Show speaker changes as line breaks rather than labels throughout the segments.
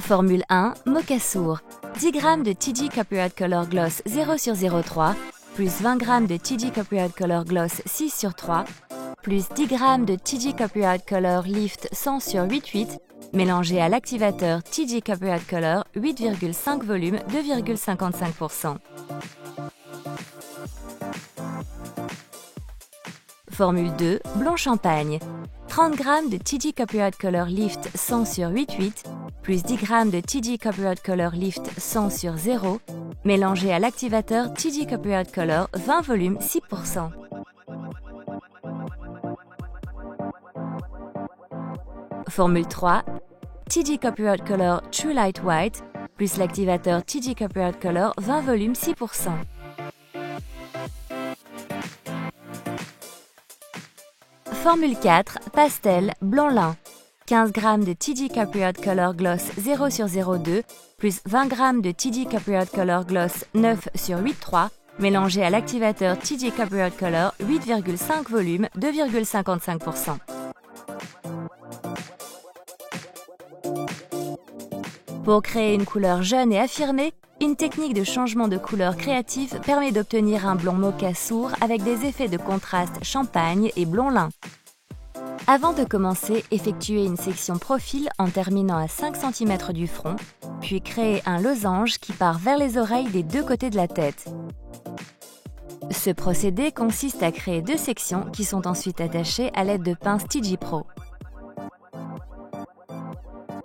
Formule 1, Mocha Sourd. 10 g de TG Copyright Color Gloss 0/03, plus 20 g de TG Copyright Color Gloss 6/3, plus 10 g de TG Copyright Color Lift 100/8/8, mélangé à l'activateur TG Copyright Color 8,5 volume 2,55%. Formule 2, Blond Champagne. 30 g de TG Copyright Color Lift 100/8/8, plus 10 g de TG Copyright Color Lift 100/0, mélangé à l'activateur TG Copyright Color 20 volume 6%. Formule 3, TG Copyright Color True Light White, plus l'activateur TG Copyright Color 20 volume 6%. Formule 4, Pastel, Blanc Lin. 15 g de TG Copyright Color Gloss 0/02, plus 20 g de TG Copyright Color Gloss 9/8/3, mélangé à l'activateur TG Copyright Color 8,5 volume 2,55%. Pour créer une couleur jeune et affirmée, une technique de changement de couleur créative permet d'obtenir un blond mocha sourd avec des effets de contraste champagne et blond lin. Avant de commencer, effectuez une section profil en terminant à 5 cm du front, puis créez un losange qui part vers les oreilles des deux côtés de la tête. Ce procédé consiste à créer deux sections qui sont ensuite attachées à l'aide de pinces TG Pro.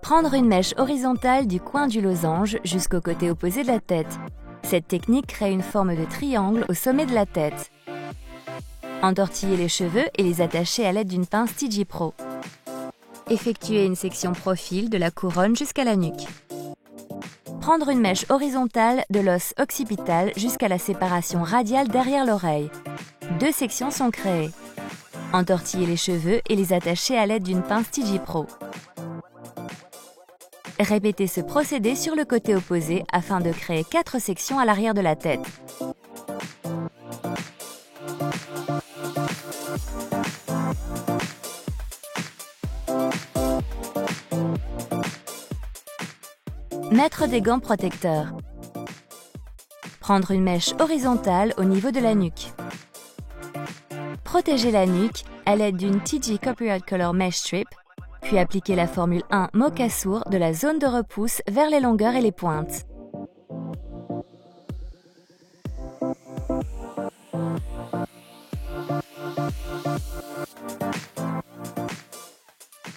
Prendre une mèche horizontale du coin du losange jusqu'au côté opposé de la tête. Cette technique crée une forme de triangle au sommet de la tête. Entortillez les cheveux et les attachez à l'aide d'une pince TG Pro. Effectuez une section profil de la couronne jusqu'à la nuque. Prendre une mèche horizontale de l'os occipital jusqu'à la séparation radiale derrière l'oreille. Deux sections sont créées. Entortillez les cheveux et les attachez à l'aide d'une pince TG Pro. Répétez ce procédé sur le côté opposé afin de créer 4 sections à l'arrière de la tête. Mettre des gants protecteurs. Prendre une mèche horizontale au niveau de la nuque. Protéger la nuque à l'aide d'une TG Copyright Color Mesh Strip, puis appliquer la formule 1 Mocha Sourd de la zone de repousse vers les longueurs et les pointes.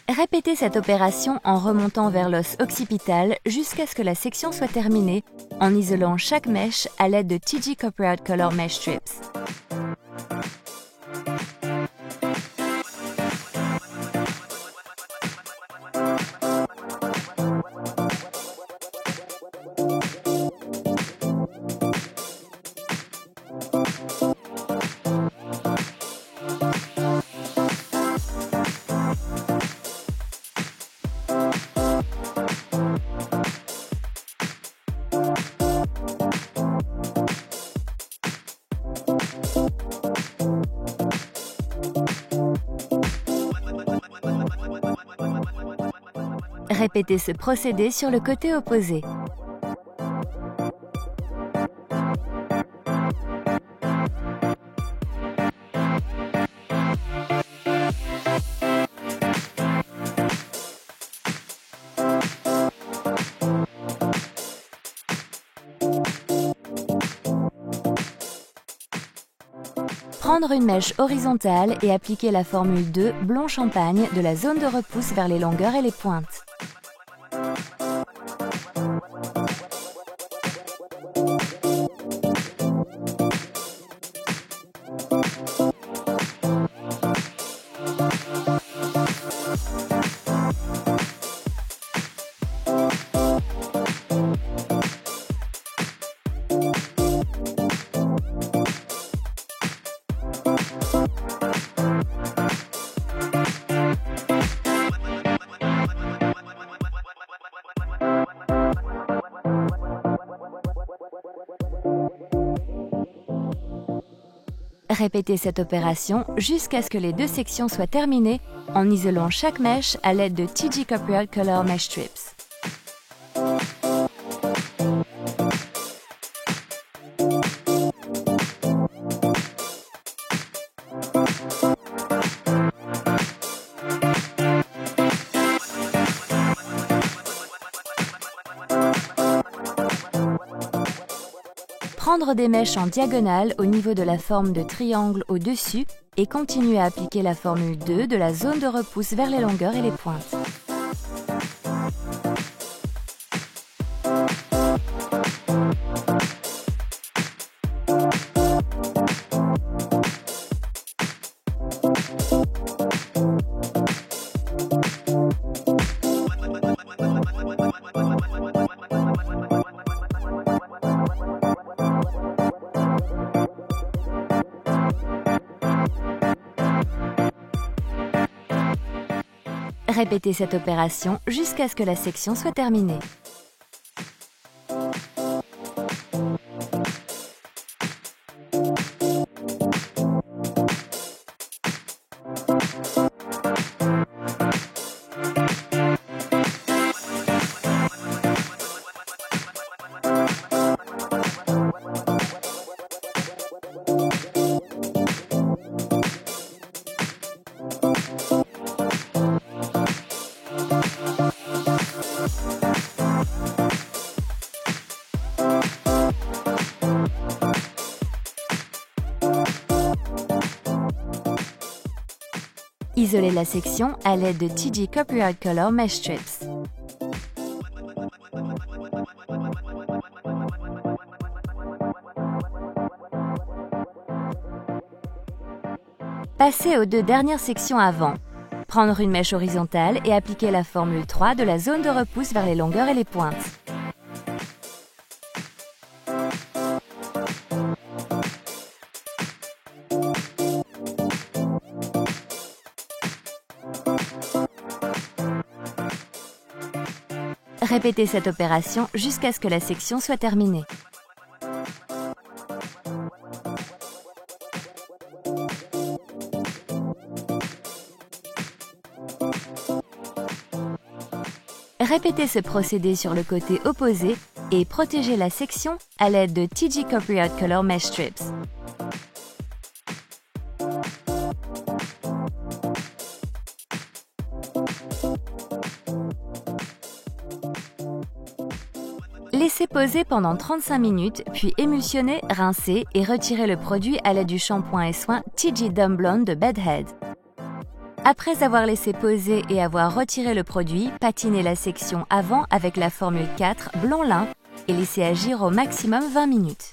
Répétez cette opération en remontant vers l'os occipital jusqu'à ce que la section soit terminée, en isolant chaque mèche à l'aide de TG Copyright Color Mesh Strips. Répétez ce procédé sur le côté opposé. Prendre une mèche horizontale et appliquer la formule 2 Blond Champagne de la zone de repousse vers les longueurs et les pointes. Répétez cette opération jusqu'à ce que les deux sections soient terminées en isolant chaque mèche à l'aide de TG Copyright Color Mesh Strips. Prendre des mèches en diagonale au niveau de la forme de triangle au-dessus et continuer à appliquer la formule 2 de la zone de repousse vers les longueurs et les pointes. Répétez cette opération jusqu'à ce que la section soit terminée. Isolez la section à l'aide de TG Copyright Color Mesh Strips. Passez aux 2 dernières sections avant. Prendre une mèche horizontale et appliquer la formule 3 de la zone de repousse vers les longueurs et les pointes. Répétez cette opération jusqu'à ce que la section soit terminée. Répétez ce procédé sur le côté opposé et protégez la section à l'aide de TG Copyright Color Mesh Strips. Laissez poser pendant 35 minutes, puis émulsionnez, rincez et retirez le produit à l'aide du shampoing et soin TG Dumb Blonde de Bedhead. Après avoir laissé poser et avoir retiré le produit, patinez la section avant avec la formule 4 blond lin et laissez agir au maximum 20 minutes.